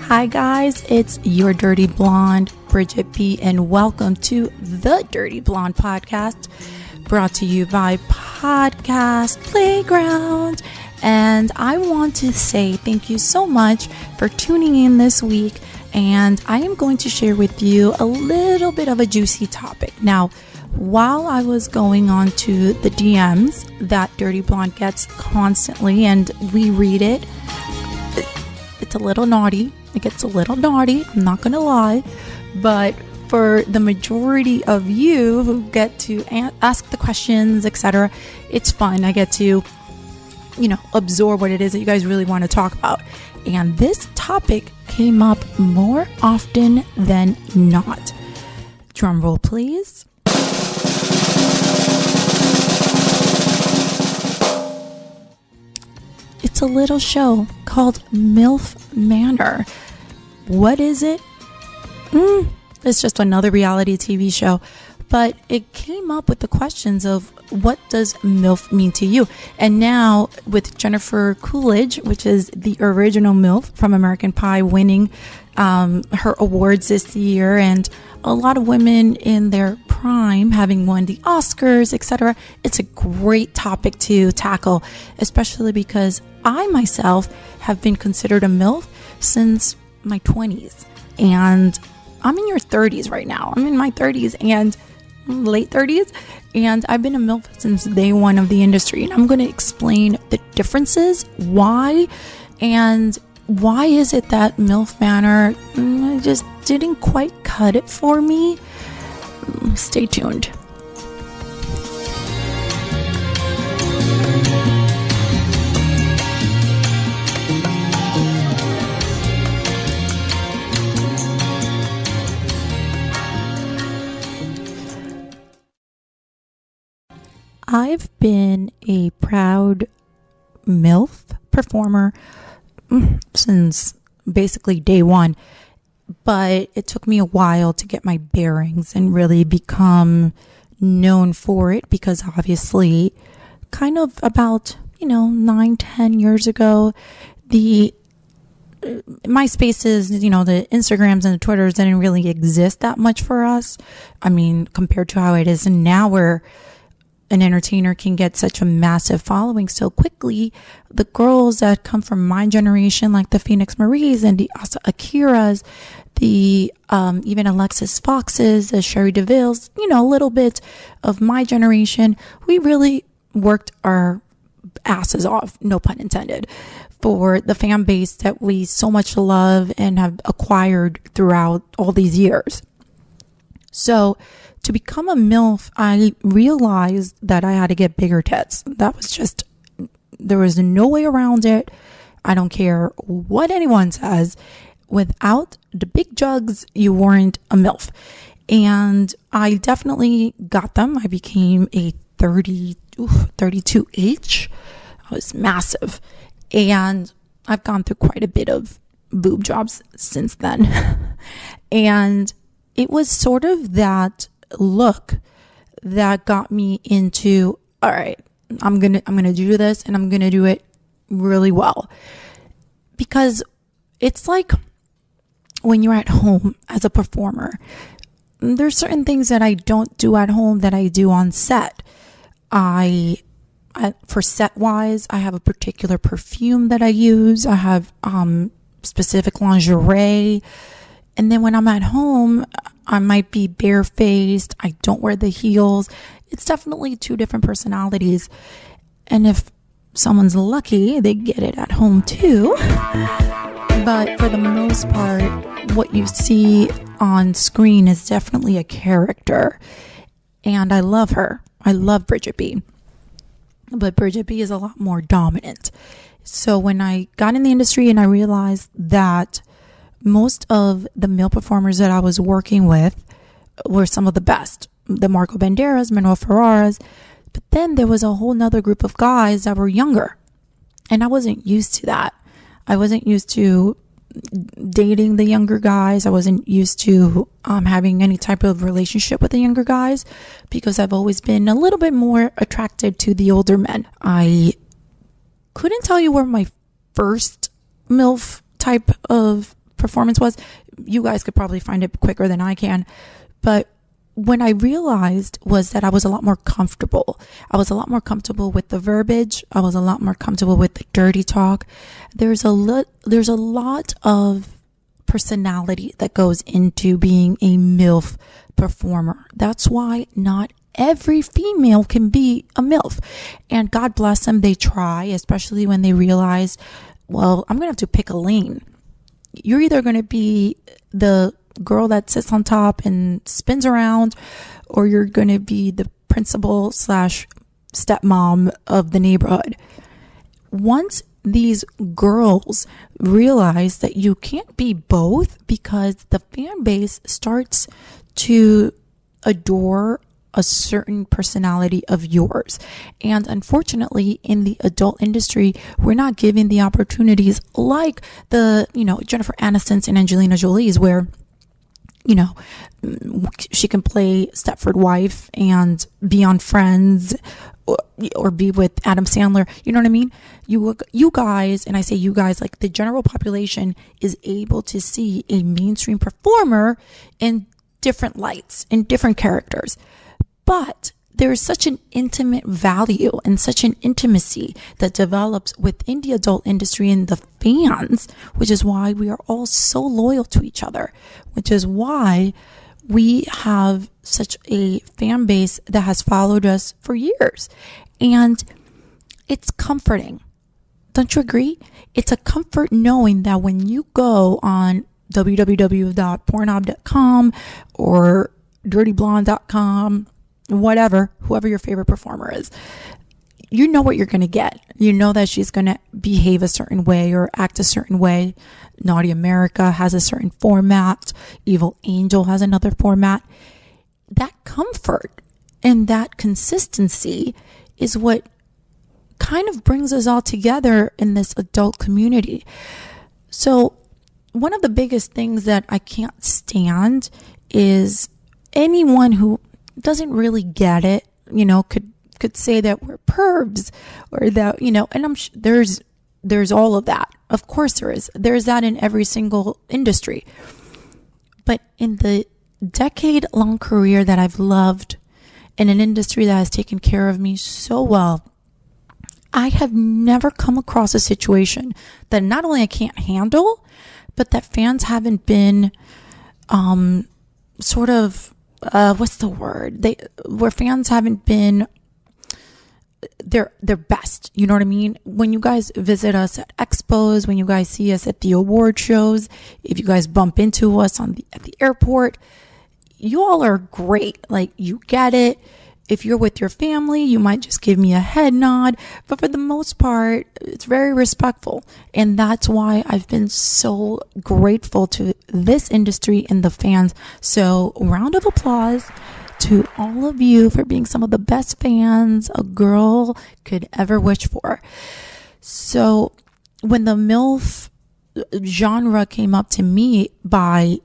Hi guys, it's your Dirty Blonde, Bridgette B, and welcome to the DyrtyBlonde podcast, brought to you by Podcast Playground. And I want to say thank you so much for tuning in this week, and I am going to share with you a little bit of a juicy topic. Now, while I was going on to the DMs that DyrtyBlonde gets constantly, and we read it, it's a little naughty. It gets a little naughty, I'm not gonna lie, but for the majority of you who get to ask the questions, etc., it's fun. I get to, absorb what it is that you guys really want to talk about. And this topic came up more often than not. Drum roll, please. It's a little show called MILF Manor. What is it? It's just another reality TV show. But it came up with the questions of what does MILF mean to you? And now with Jennifer Coolidge, which is the original MILF from American Pie, winning her awards this year, and a lot of women in their prime having won the Oscars, etc. It's a great topic to tackle, especially because I myself have been considered a MILF since my 20s, and I'm in your 30s right now. I'm in my 30s and late 30s, and I've been a MILF since day one of the industry, and I'm going to explain the differences, why, and why is it that MILF Manor just didn't quite cut it for me. Stay tuned. I've been a proud MILF performer since basically day one, but it took me a while to get my bearings and really become known for it, because obviously kind of about 9-10 years ago, the MySpaces, the Instagrams and the Twitters didn't really exist that much for us. I mean, compared to how it is now, where an entertainer can get such a massive following so quickly. The girls that come from my generation, like the Phoenix Maries and the Asa Akiras, the even Alexis Foxes, the Sherry DeVilles, a little bit of my generation, we really worked our asses off, no pun intended, for the fan base that we so much love and have acquired throughout all these years. So to become a MILF, I realized that I had to get bigger tits. That was just, there was no way around it. I don't care what anyone says. Without the big jugs, you weren't a MILF. And I definitely got them. I became a 32H. I was massive. And I've gone through quite a bit of boob jobs since then. And it was sort of that look that got me into, all right, I'm gonna do this, and I'm gonna do it really well, because it's like when you're at home as a performer, there's certain things that I don't do at home that I do on set. I for set wise, I have a particular perfume that I use. I have specific lingerie. And then when I'm at home, I might be barefaced. I don't wear the heels. It's definitely two different personalities. And if someone's lucky, they get it at home too. But for the most part, what you see on screen is definitely a character. And I love her. I love Bridgette B. But Bridgette B is a lot more dominant. So when I got in the industry and I realized that most of the male performers that I was working with were some of the best. The Marco Banderas, Manuel Ferraras. But then there was a whole nother group of guys that were younger. And I wasn't used to that. I wasn't used to dating the younger guys. I wasn't used to having any type of relationship with the younger guys, because I've always been a little bit more attracted to the older men. I couldn't tell you where my first MILF type of performance was. You guys could probably find it quicker than I can. But when I realized was that I was a lot more comfortable. I was a lot more comfortable with the verbiage. I was a lot more comfortable with the dirty talk. There's a lot of personality that goes into being a MILF performer. That's why not every female can be a MILF. And God bless them, they try, especially when they realize, well, I'm going to have to pick a lane. You're either going to be the girl that sits on top and spins around, or you're going to be the principal / stepmom of the neighborhood. Once these girls realize that you can't be both, because the fan base starts to adore a certain personality of yours. And unfortunately, in the adult industry, we're not given the opportunities like the, Jennifer Aniston's and Angelina Jolie's, where she can play Stepford wife and be on Friends or be with Adam Sandler. You know what I mean? You guys, and I say you guys, like the general population is able to see a mainstream performer in different lights, in different characters. But there is such an intimate value and such an intimacy that develops within the adult industry and the fans, which is why we are all so loyal to each other, which is why we have such a fan base that has followed us for years. And it's comforting. Don't you agree? It's a comfort knowing that when you go on www.pornhub.com or dirtyblonde.com, whoever your favorite performer is, you know what you're going to get. You know that she's going to behave a certain way or act a certain way. Naughty America has a certain format. Evil Angel has another format. That comfort and that consistency is what kind of brings us all together in this adult community. So one of the biggest things that I can't stand is anyone who doesn't really get it, could say that we're pervs, or that, and I'm there's all of that. Of course there is. There's that in every single industry. But in the decade-long career that I've loved in an industry that has taken care of me so well, I have never come across a situation that not only I can't handle, but that fans haven't been what's the word? Where fans haven't been their best. You know what I mean? When you guys visit us at expos, when you guys see us at the award shows, if you guys bump into us at the airport, you all are great. Like, you get it. If you're with your family, you might just give me a head nod. But for the most part, it's very respectful. And that's why I've been so grateful to this industry and the fans. So, round of applause to all of you for being some of the best fans a girl could ever wish for. So, when the MILF genre came up to me by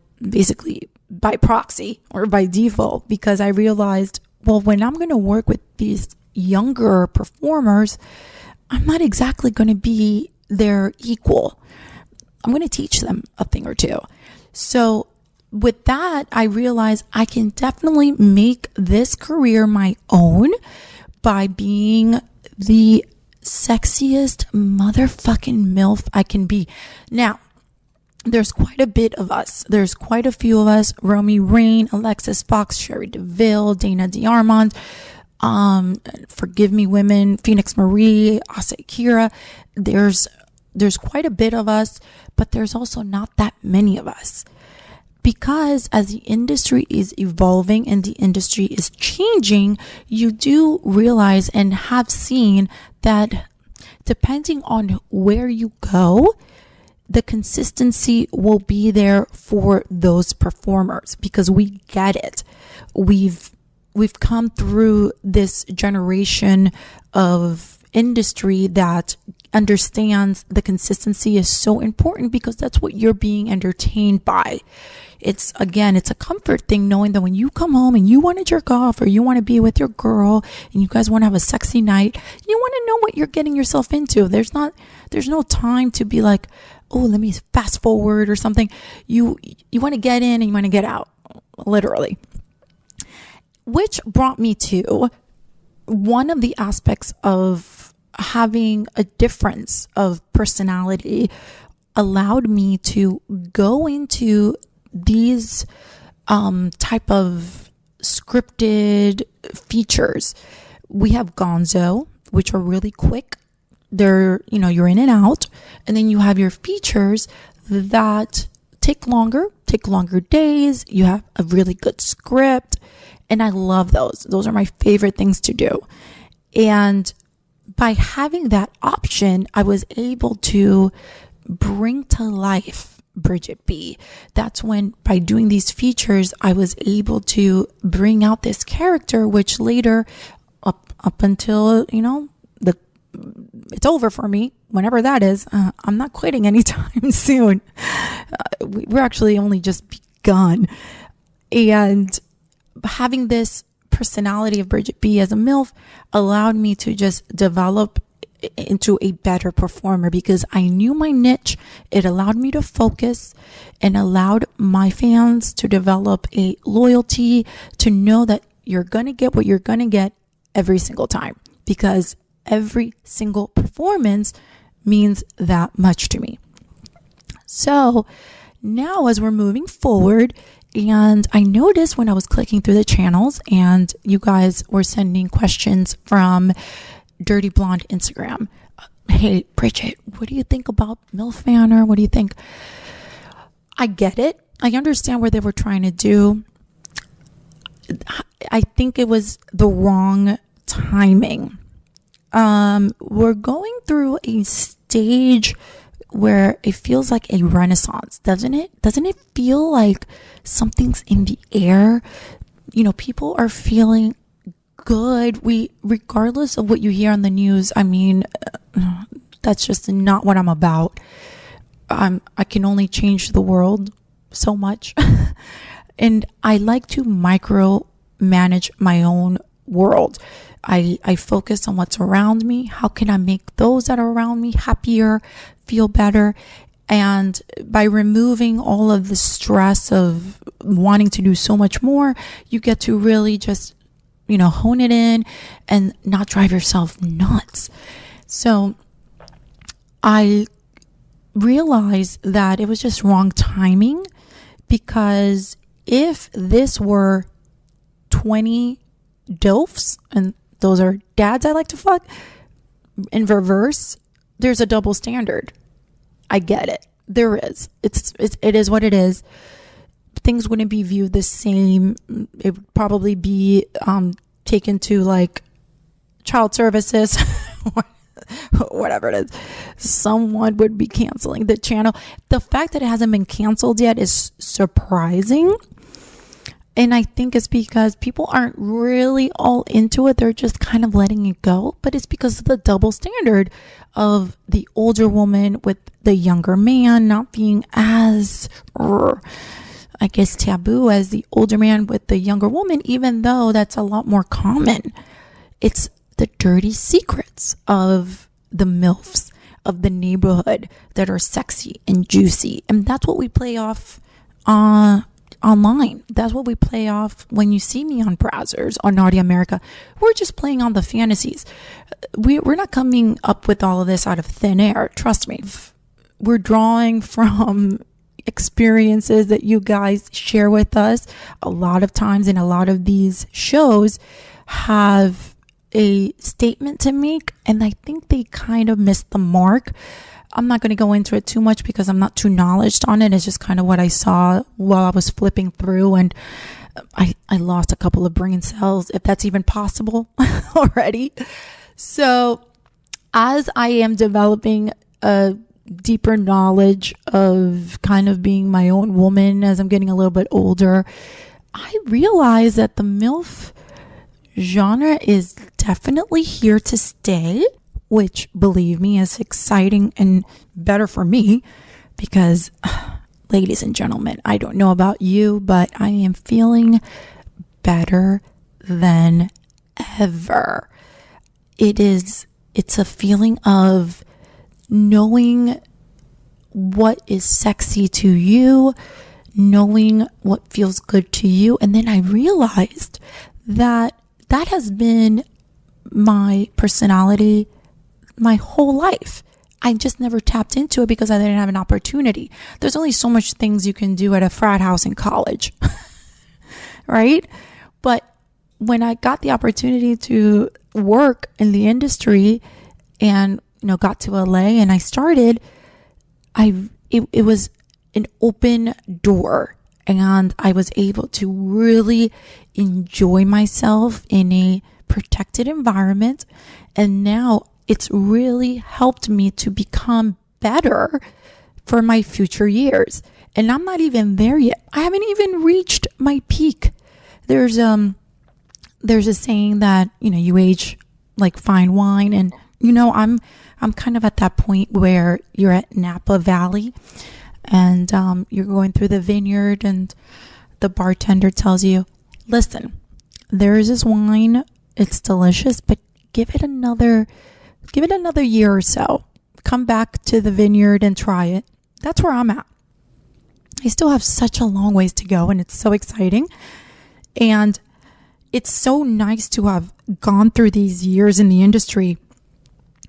proxy or by default, because I realized, well, when I'm going to work with these younger performers, I'm not exactly going to be their equal. I'm going to teach them a thing or two. So with that, I realized I can definitely make this career my own by being the sexiest motherfucking MILF I can be. Now, there's quite a bit of us. There's quite a few of us. Romy Rain, Alexis Fox, Sherry DeVille, Dana DiArmond, Forgive Me Women, Phoenix Marie, Asa Kira. There's quite a bit of us, but there's also not that many of us. Because as the industry is evolving and the industry is changing, you do realize and have seen that depending on where you go, the consistency will be there for those performers, because we get it. We've come through this generation of industry that understands the consistency is so important, because that's what you're being entertained by. It's a comfort thing knowing that when you come home and you want to jerk off, or you want to be with your girl and you guys want to have a sexy night, you want to know what you're getting yourself into. There's no time to be like, oh, let me fast forward or something. You want to get in and you want to get out, literally. Which brought me to one of the aspects of having a difference of personality allowed me to go into these type of scripted features. We have Gonzo, which are really quick. They're, you're in and out. And then you have your features that take longer days. You have a really good script. And I love those. Those are my favorite things to do. And by having that option, I was able to bring to life Bridgette B. That's when, by doing these features, I was able to bring out this character, which later, up until, it's over for me, whenever that is, I'm not quitting anytime soon. We're actually only just begun. And having this personality of Bridgette B as a MILF allowed me to just develop into a better performer because I knew my niche. It allowed me to focus and allowed my fans to develop a loyalty to know that you're going to get what you're going to get every single time, because every single performance means that much to me. So now as we're moving forward, and I noticed when I was clicking through the channels and you guys were sending questions from DyrtyBlonde Instagram. Hey, Bridgette, what do you think about MILF Manor? What do you think? I get it. I understand what they were trying to do. I think it was the wrong timing. We're going through a stage where it feels like a renaissance, doesn't it? Doesn't it feel like something's in the air? People are feeling good. Regardless of what you hear on the news, that's just not what I'm about. I can only change the world so much. And I like to micro manage my own world. I focus on what's around me. How can I make those that are around me happier, feel better? And by removing all of the stress of wanting to do so much more, you get to really just, hone it in and not drive yourself nuts. So I realized that it was just wrong timing, because if this were 20 DOFs, and those are dads I like to fuck, in reverse, there's a double standard. I get it. There is. It is what it is. Things wouldn't be viewed the same. It would probably be taken to like child services, whatever it is. Someone would be canceling the channel. The fact that it hasn't been canceled yet is surprising. And I think it's because people aren't really all into it. They're just kind of letting it go. But it's because of the double standard of the older woman with the younger man not being as, taboo as the older man with the younger woman, even though that's a lot more common. It's the dirty secrets of the MILFs of the neighborhood that are sexy and juicy. And that's what we play off online. That's what we play off when you see me on Brazzers or Naughty America. We're just playing on the fantasies. We're not coming up with all of this out of thin air. Trust me. We're drawing from experiences that you guys share with us. A lot of times in a lot of these shows have a statement to make, and I think they kind of missed the mark. I'm not going to go into it too much because I'm not too knowledgeable on it. It's just kind of what I saw while I was flipping through, and I lost a couple of brain cells, if that's even possible already. So as I am developing a deeper knowledge of kind of being my own woman as I'm getting a little bit older, I realize that the MILF genre is definitely here to stay, which, believe me, is exciting and better for me because, ladies and gentlemen, I don't know about you, but I am feeling better than ever. It's a feeling of knowing what is sexy to you, knowing what feels good to you. And then I realized that that has been my personality my whole life. I just never tapped into it because I didn't have an opportunity. There's only so much things you can do at a frat house in college, right? But when I got the opportunity to work in the industry and, got to LA and I started, it was an open door, and I was able to really enjoy myself in a protected environment. And now it's really helped me to become better for my future years. And I'm not even there yet. I haven't even reached my peak. There's a saying that, you age like fine wine. And, I'm kind of at that point where you're at Napa Valley and you're going through the vineyard and the bartender tells you, listen, there is this wine. It's delicious, but give it another year or so. Come back to the vineyard and try it. That's where I'm at. I still have such a long ways to go, and it's so exciting. And it's so nice to have gone through these years in the industry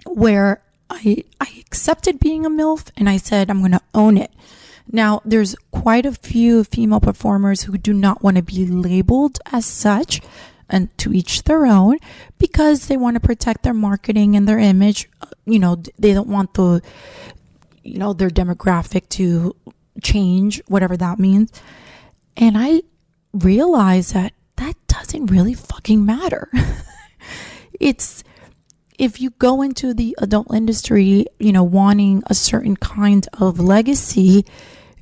where I accepted being a MILF and I said, I'm going to own it. Now, there's quite a few female performers who do not want to be labeled as such, and to each their own, because they want to protect their marketing and their image. They don't want their demographic to change, whatever that means. And I realized that doesn't really fucking matter. If you go into the adult industry, wanting a certain kind of legacy,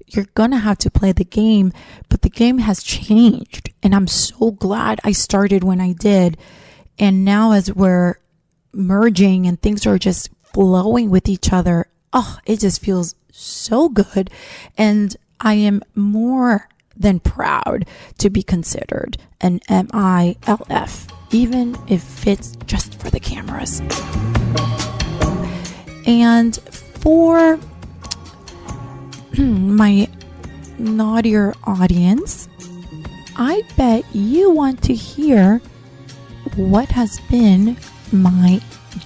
you're going to have to play the game, but the game has changed. And I'm so glad I started when I did. And now as we're merging and things are just flowing with each other, it just feels so good. And I am more than proud to be considered an MILF, even if it's just for the cameras. And for my naughtier audience, I bet you want to hear what has been my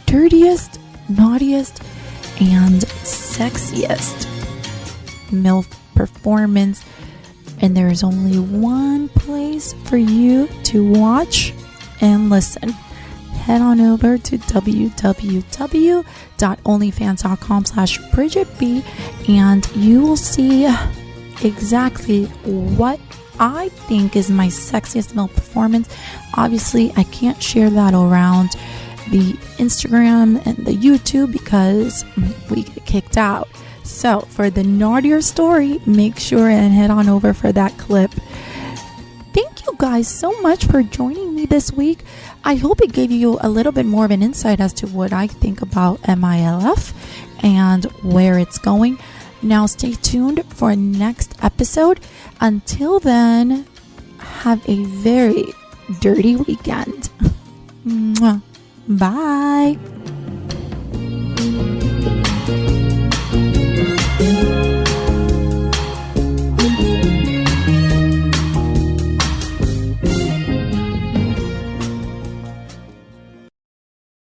dirtiest, naughtiest, and sexiest MILF performance. And there is only one place for you to watch and listen. Head on over to www.onlyfans.com/Bridgette B and you will see exactly what I think is my sexiest MILF performance. Obviously, I can't share that around the Instagram and the YouTube because we get kicked out. So for the naughtier story, make sure and head on over for that clip. Thank you guys so much for joining me this week. I hope it gave you a little bit more of an insight as to what I think about MILF and where it's going. Now stay tuned for next episode. Until then, have a very dirty weekend. Bye.